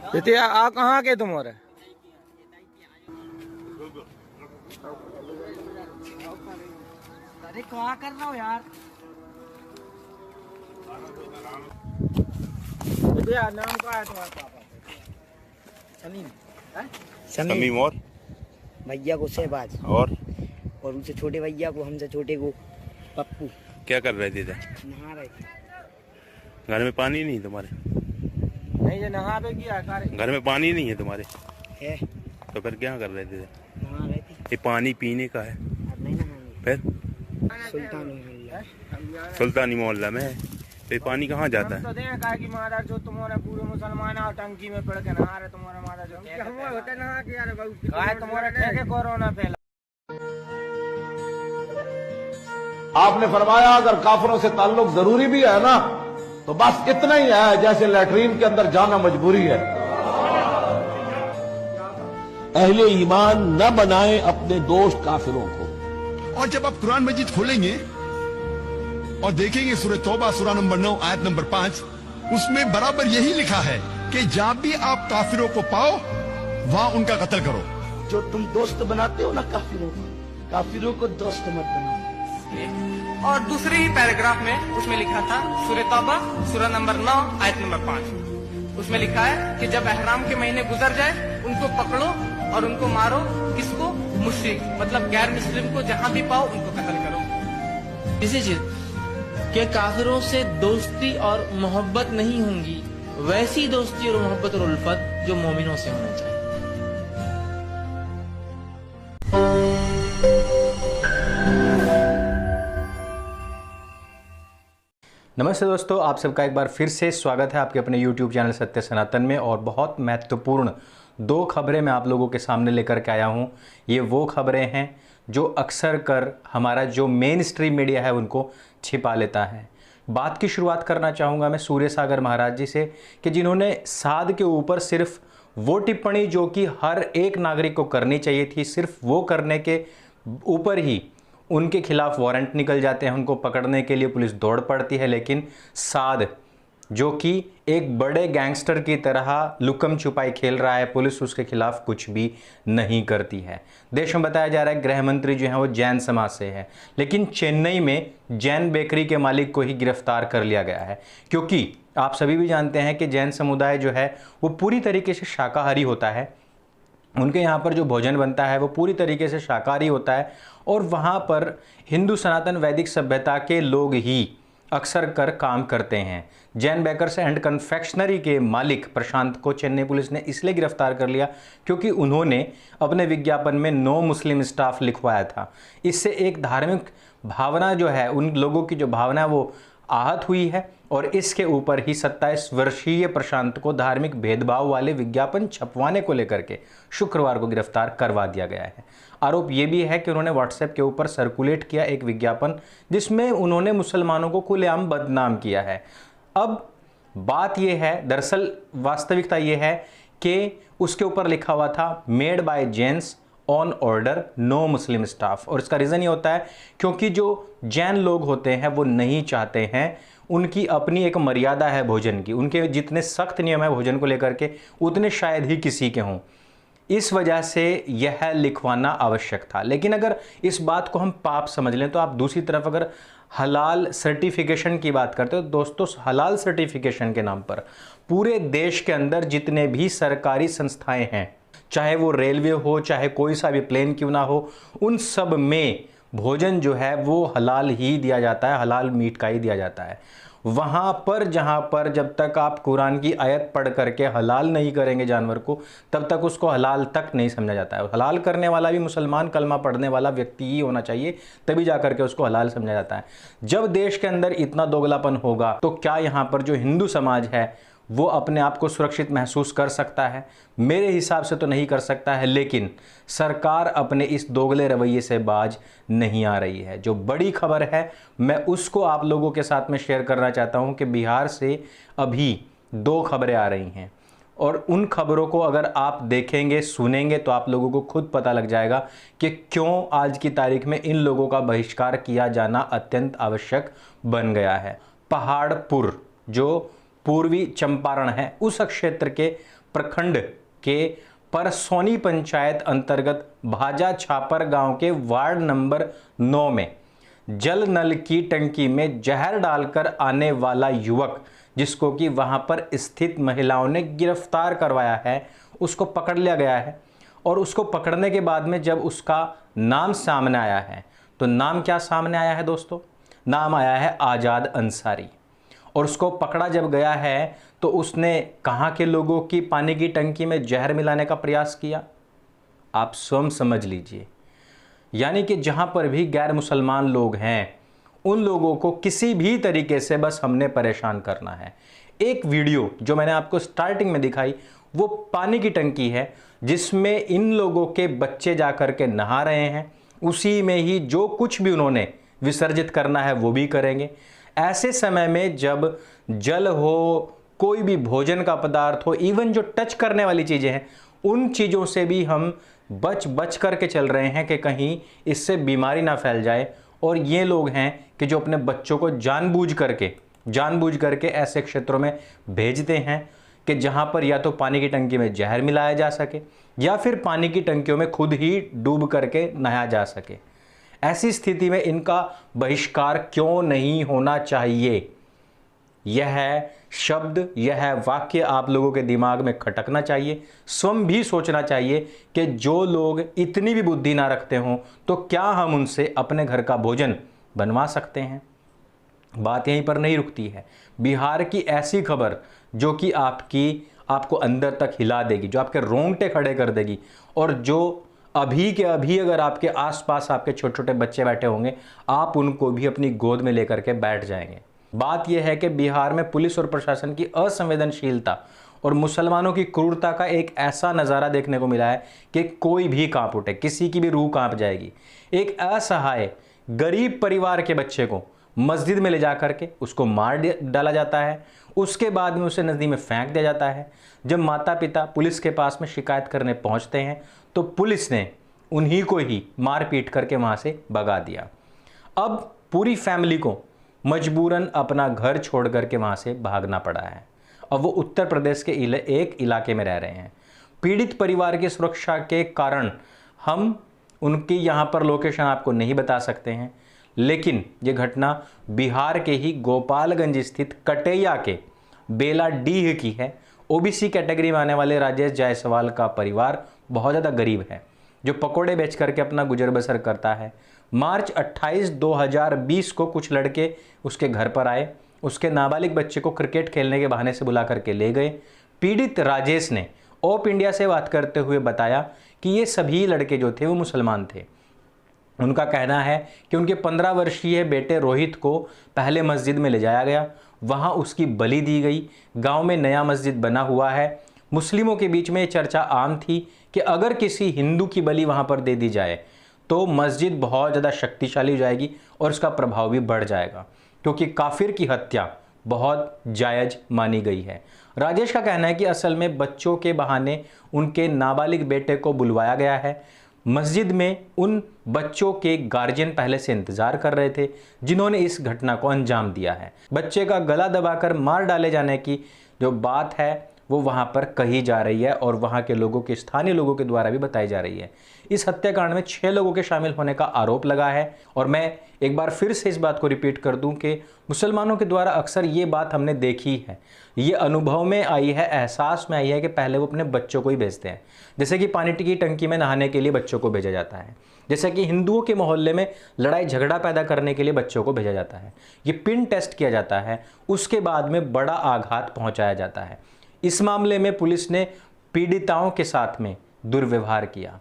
तो आ कहाँ के तुम्हारे? अरे क्या कर रहा हो यार? यार नाम क्या है तुम्हारे पापा? समीम और भैया को शहबाज और उनसे छोटे भैया को, हमसे छोटे को पप्पू। क्या कर रहे थे? नहा रहे थे। घर में पानी नहीं तुम्हारे? नहीं ये नहा पे किया घर में पानी नहीं है तुम्हारे? है। तो फिर क्या कर रहे थे? नहा रहे थे। ये पानी पीने का है। अब नहीं नहाएंगे। फिर सुल्तानी मोहल्ला में तो ये पानी कहाँ जाता है? तो देखा कि महाराज जो तुम्हारे पूरे मुसलमान आओ टंकी में पड़ के नहा रहे तुम्हारे महाराज हम होते नहा के यार तुम्हारे ठेके कोरोना फैला। आपने फरमाया अगर काफिरों से ताल्लुक जरूरी भी है ना तो बस इतना ही है जैसे लैट्रीन के अंदर जाना मजबूरी है। अहले ईमान न बनाए अपने दोस्त काफिरों को। और जब आप कुरान मजीद खोलेंगे और देखेंगे सूरह तौबा सूरा नंबर 9 आयत नंबर 5, उसमें बराबर यही लिखा है कि जहां भी आप काफिरों को पाओ वहां उनका कत्ल करो। जो तुम दोस्त बनाते हो ना काफिरों को दोस्त मत बनाओ। और दूसरे ही पैराग्राफ में उसमें लिखा था सूरह तौबा सूरा नंबर 9 आयत नंबर 5, उसमें लिखा है कि जब एहराम के महीने गुजर जाए उनको पकड़ो और उनको मारो। किसको? मुश्रिक मतलब गैर मुस्लिम को जहां भी पाओ उनको कत्ल करो। इसी चीज के काफिरों से दोस्ती और मोहब्बत नहीं होंगी, वैसी दोस्ती और मोहब्बत और उल्फत जो मोमिनों से होना चाहिए। नमस्ते दोस्तों, आप सबका एक बार फिर से स्वागत है आपके अपने YouTube चैनल सत्य सनातन में। और बहुत महत्वपूर्ण दो खबरें मैं आप लोगों के सामने लेकर के आया हूं। ये वो खबरें हैं जो अक्सर कर हमारा जो मेन स्ट्रीम मीडिया है उनको छिपा लेता है। बात की शुरुआत करना चाहूँगा मैं सूर्य सागर महाराज जी से कि जिन्होंने साध के ऊपर सिर्फ वो टिप्पणी जो कि हर एक नागरिक को करनी चाहिए थी, सिर्फ वो करने के ऊपर ही उनके खिलाफ वारंट निकल जाते हैं, उनको पकड़ने के लिए पुलिस दौड़ पड़ती है। लेकिन साध जो कि एक बड़े गैंगस्टर की तरह लुकम छुपाई खेल रहा है, पुलिस उसके खिलाफ कुछ भी नहीं करती है। देश में बताया जा रहा है गृह मंत्री जो हैं वो जैन समाज से है, लेकिन चेन्नई में जैन बेकरी के मालिक को ही गिरफ्तार कर लिया गया है। क्योंकि आप सभी भी जानते हैं कि जैन समुदाय जो है वो पूरी तरीके से शाकाहारी होता है। उनके यहाँ पर जो भोजन बनता है वो पूरी तरीके से शाकाहारी होता है और वहाँ पर हिंदू सनातन वैदिक सभ्यता के लोग ही अक्सर कर काम करते हैं। जैन बेकर्स एंड कन्फेक्शनरी के मालिक प्रशांत को चेन्नई पुलिस ने इसलिए गिरफ्तार कर लिया क्योंकि उन्होंने अपने विज्ञापन में नो मुस्लिम स्टाफ लिखवाया था। इससे एक धार्मिक भावना जो है, उन लोगों की जो भावना है वो आहत हुई है और इसके ऊपर ही 27 वर्षीय प्रशांत को धार्मिक भेदभाव वाले विज्ञापन छपवाने को लेकर के शुक्रवार को गिरफ्तार करवा दिया गया है। आरोप ये भी है कि उन्होंने व्हाट्सएप के ऊपर सर्कुलेट किया एक विज्ञापन जिसमें उन्होंने मुसलमानों को खुलेआम बदनाम किया है। अब बात यह है, दरअसल वास्तविकता यह है कि उसके ऊपर लिखा हुआ था made by Jains on order no Muslim staff. और इसका रीज़न ये होता है क्योंकि जो जैन लोग होते हैं वो नहीं चाहते हैं, उनकी अपनी एक मर्यादा है भोजन की, उनके जितने सख्त नियम है भोजन को लेकर के उतने शायद ही किसी के हों। इस वजह से यह लिखवाना आवश्यक था। लेकिन अगर इस बात को हम पाप समझ लें तो आप दूसरी तरफ अगर हलाल सर्टिफिकेशन की बात करते हो दोस्तों, हलाल सर्टिफिकेशन के नाम पर पूरे देश के अंदर जितने भी सरकारी संस्थाएं हैं, चाहे वो रेलवे हो चाहे कोई सा भी प्लेन क्यों ना हो, उन सब में भोजन जो है वो हलाल ही दिया जाता है, हलाल मीट का ही दिया जाता है। वहाँ पर जहाँ पर जब तक आप कुरान की आयत पढ़ करके हलाल नहीं करेंगे जानवर को, तब तक उसको हलाल तक नहीं समझा जाता है। हलाल करने वाला भी मुसलमान कलमा पढ़ने वाला व्यक्ति ही होना चाहिए, तभी जा करके उसको हलाल समझा जाता है। जब देश के अंदर इतना दोगलापन होगा तो क्या यहाँ पर जो हिंदू समाज है वो अपने आप को सुरक्षित महसूस कर सकता है? मेरे हिसाब से तो नहीं कर सकता है। लेकिन सरकार अपने इस दोगले रवैये से बाज नहीं आ रही है। जो बड़ी खबर है मैं उसको आप लोगों के साथ में शेयर करना चाहता हूं कि बिहार से अभी 2 खबरें आ रही हैं और उन खबरों को अगर आप देखेंगे सुनेंगे तो आप लोगों को खुद पता लग जाएगा कि क्यों आज की तारीख में इन लोगों का बहिष्कार किया जाना अत्यंत आवश्यक बन गया है। पहाड़पुर जो पूर्वी चंपारण है, उस क्षेत्र के प्रखंड के परसोनी पंचायत अंतर्गत भाजा छापर गांव के वार्ड नंबर 9 में जल नल की टंकी में जहर डालकर आने वाला युवक, जिसको कि वहां पर स्थित महिलाओं ने गिरफ्तार करवाया है, उसको पकड़ लिया गया है। और उसको पकड़ने के बाद में जब उसका नाम सामने आया है, तो नाम क्या सामने आया है दोस्तों? नाम आया है आज़ाद अंसारी। और उसको पकड़ा जब गया है तो उसने कहाँ के लोगों की पानी की टंकी में जहर मिलाने का प्रयास किया? आप स्वयं समझ लीजिए। यानी कि जहाँ पर भी गैर मुसलमान लोग हैं, उन लोगों को किसी भी तरीके से बस हमने परेशान करना है। एक वीडियो जो मैंने आपको स्टार्टिंग में दिखाई, वो पानी की टंकी है जिसमें इन लोगों के बच्चे जाकर के नहा रहे हैं। उसी में ही जो कुछ भी उन्होंने विसर्जित करना है वो भी करेंगे। ऐसे समय में जब जल हो, कोई भी भोजन का पदार्थ हो, इवन जो टच करने वाली चीज़ें हैं, उन चीज़ों से भी हम बच करके चल रहे हैं कि कहीं इससे बीमारी ना फैल जाए। और ये लोग हैं कि जो अपने बच्चों को जानबूझ करके ऐसे क्षेत्रों में भेजते हैं कि जहां पर या तो पानी की टंकी में जहर मिलाया जा सके या फिर पानी की टंकियों में खुद ही डूब करके नहाया जा सके। ऐसी स्थिति में इनका बहिष्कार क्यों नहीं होना चाहिए? यह शब्द, यह वाक्य आप लोगों के दिमाग में खटकना चाहिए। स्वयं भी सोचना चाहिए कि जो लोग इतनी भी बुद्धि ना रखते हों तो क्या हम उनसे अपने घर का भोजन बनवा सकते हैं? बात यहीं पर नहीं रुकती है। बिहार की ऐसी खबर जो कि आपको अंदर तक हिला देगी, जो आपके रोंगटे खड़े कर देगी, और जो अभी के अभी अगर आपके आसपास आपके छोटे छोटे बच्चे बैठे होंगे, आप उनको भी अपनी गोद में लेकर के बैठ जाएंगे। बात यह है कि बिहार में पुलिस और प्रशासन की असंवेदनशीलता और मुसलमानों की क्रूरता का एक ऐसा नज़ारा देखने को मिला है कि कोई भी कांप उठे, किसी की भी रूह कांप जाएगी। एक असहाय गरीब परिवार के बच्चे को मस्जिद में ले जा करके उसको मार डाला जाता है, उसके बाद में उसे नदी में फेंक दिया जाता है। जब माता पिता पुलिस के पास में शिकायत करने पहुंचते हैं तो पुलिस ने उन्हीं को ही मार पीट करके वहां से भगा दिया। अब पूरी फैमिली को मजबूरन अपना घर छोड़ करके वहां से भागना पड़ा है। अब वो उत्तर प्रदेश के एक इलाके में रह रहे हैं। पीड़ित परिवार की सुरक्षा के कारण हम उनकी यहाँ पर लोकेशन आपको नहीं बता सकते हैं, लेकिन ये घटना बिहार के ही गोपालगंज स्थित कटेया के बेलाडीह की है। ओबीसी कैटेगरी में आने वाले राजेश जायसवाल का परिवार बहुत ज़्यादा गरीब है, जो पकोड़े बेच करके अपना गुजर बसर करता है। मार्च 28, 2020 को कुछ लड़के उसके घर पर आए, उसके नाबालिग बच्चे को क्रिकेट खेलने के बहाने से बुला करके ले गए। पीड़ित राजेश ने ओप इंडिया से बात करते हुए बताया कि ये सभी लड़के जो थे वो मुसलमान थे। उनका कहना है कि उनके 15 वर्षीय बेटे रोहित को पहले मस्जिद में ले जाया गया, वहां उसकी बलि दी गई। गांव में नया मस्जिद बना हुआ है। मुस्लिमों के बीच में ये चर्चा आम थी कि अगर किसी हिंदू की बलि वहां पर दे दी जाए तो मस्जिद बहुत ज़्यादा शक्तिशाली हो जाएगी और उसका प्रभाव भी बढ़ जाएगा, क्योंकि काफिर की हत्या बहुत जायज़ मानी गई है। राजेश का कहना है कि असल में बच्चों के बहाने उनके नाबालिग बेटे को बुलवाया गया है। मस्जिद में उन बच्चों के गार्जियन पहले से इंतजार कर रहे थे जिन्होंने इस घटना को अंजाम दिया है। बच्चे का गला दबाकर मार डाले जाने की जो बात है वो वहां पर कही जा रही है और वहां के लोगों के, स्थानीय लोगों के द्वारा भी बताई जा रही है। इस हत्याकांड में 6 लोगों के शामिल होने का आरोप लगा है। और मैं एक बार फिर से इस बात को रिपीट कर दूं कि मुसलमानों के द्वारा अक्सर ये बात हमने देखी है, ये अनुभव में आई है, एहसास में आई है कि पहले वो अपने बच्चों को ही भेजते हैं। जैसे कि पानी की टंकी में नहाने के लिए बच्चों को भेजा जाता है, जैसे कि हिंदुओं के मोहल्ले में लड़ाई झगड़ा पैदा करने के लिए बच्चों को भेजा जाता है। ये पिन टेस्ट किया जाता है, उसके बाद में बड़ा आघात पहुंचाया जाता है। इस मामले में पुलिस ने पीड़िताओं के साथ में दुर्व्यवहार किया।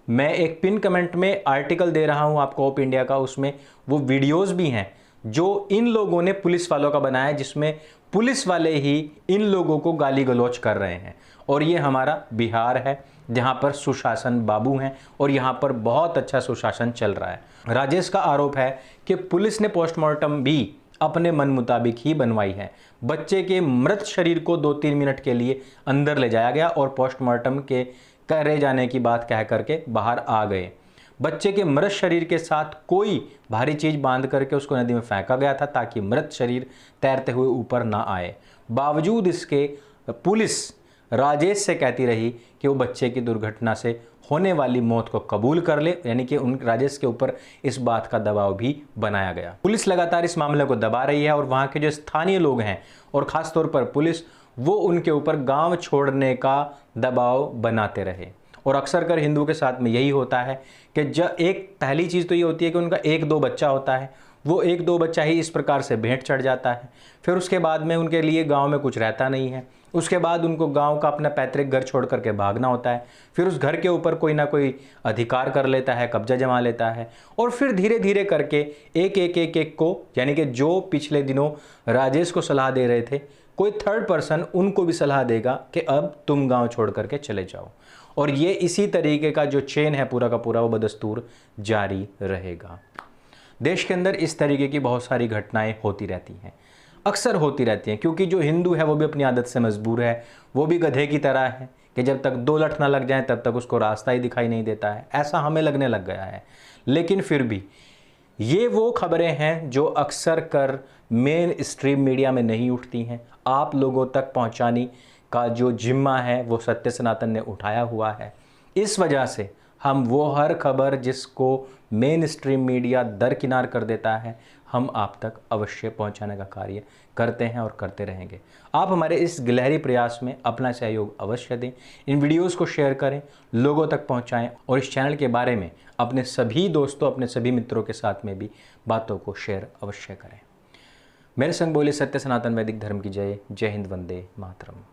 मैं एक पिन कमेंट में आर्टिकल दे रहा हूं आपको ओप इंडिया का, उसमें वो वीडियोस भी हैं जो इन लोगों ने पुलिस वालों का बनाया, जिसमें पुलिस वाले ही इन लोगों को गाली गलौज कर रहे हैं। और ये हमारा बिहार है जहां पर सुशासन बाबू हैं और यहां पर बहुत अच्छा सुशासन चल रहा है। राजेश का आरोप है कि पुलिस ने पोस्टमार्टम भी अपने मन मुताबिक ही बनवाई है। बच्चे के मृत शरीर को 2-3 मिनट के लिए अंदर ले जाया गया और पोस्टमार्टम के करे जाने की बात कह करके बाहर आ गए। बच्चे के मृत शरीर के साथ कोई भारी चीज़ बांध करके उसको नदी में फेंका गया था ताकि मृत शरीर तैरते हुए ऊपर ना आए। बावजूद इसके पुलिस राजेश से कहती रही कि वो बच्चे की दुर्घटना से होने वाली मौत को कबूल कर ले, यानी कि उन राजेश के ऊपर इस बात का दबाव भी बनाया गया। पुलिस लगातार इस मामले को दबा रही है और वहाँ के जो स्थानीय लोग हैं और ख़ासतौर पर पुलिस, वो उनके ऊपर गांव छोड़ने का दबाव बनाते रहे। और अक्सर कर हिंदू के साथ में यही होता है कि जब एक पहली चीज़ तो ये होती है कि उनका 1-2 बच्चा होता है, वो 1-2 बच्चा ही इस प्रकार से भेंट चढ़ जाता है। फिर उसके बाद में उनके लिए गांव में कुछ रहता नहीं है। उसके बाद उनको गांव का अपना पैतृक घर छोड़ करके भागना होता है। फिर उस घर के ऊपर कोई ना कोई अधिकार कर लेता है, कब्जा जमा लेता है, और फिर धीरे धीरे करके एक को, यानी कि जो पिछले दिनों राजेश को सलाह दे रहे थे, कोई थर्ड पर्सन उनको भी सलाह देगा कि अब तुम गांव छोड़ करके चले जाओ। और ये इसी तरीके का जो चेन है पूरा का पूरा, वो बदस्तूर जारी रहेगा। देश के अंदर इस तरीके की बहुत सारी घटनाएं होती रहती हैं, अक्सर होती रहती हैं, क्योंकि जो हिंदू है वो भी अपनी आदत से मजबूर है। वो भी गधे की तरह है कि जब तक 2 लठ ना लग जाए तब तक उसको रास्ता ही दिखाई नहीं देता है। ऐसा हमें लगने लग गया है। लेकिन फिर भी ये वो खबरें हैं जो अक्सर कर मेन स्ट्रीम मीडिया में नहीं उठती हैं। आप लोगों तक पहुंचाने का जो जिम्मा है वो सत्य सनातन ने उठाया हुआ है। इस वजह से हम वो हर खबर जिसको मेन स्ट्रीम मीडिया दरकिनार कर देता है, हम आप तक अवश्य पहुंचाने का कार्य करते हैं और करते रहेंगे। आप हमारे इस गिलहरी प्रयास में अपना सहयोग अवश्य दें, इन वीडियोस को शेयर करें, लोगों तक पहुंचाएं, और इस चैनल के बारे में अपने सभी दोस्तों, अपने सभी मित्रों के साथ में भी बातों को शेयर अवश्य करें। मेरे संग बोले सत्य सनातन वैदिक धर्म की जय। जय हिंद, वंदे मातरम।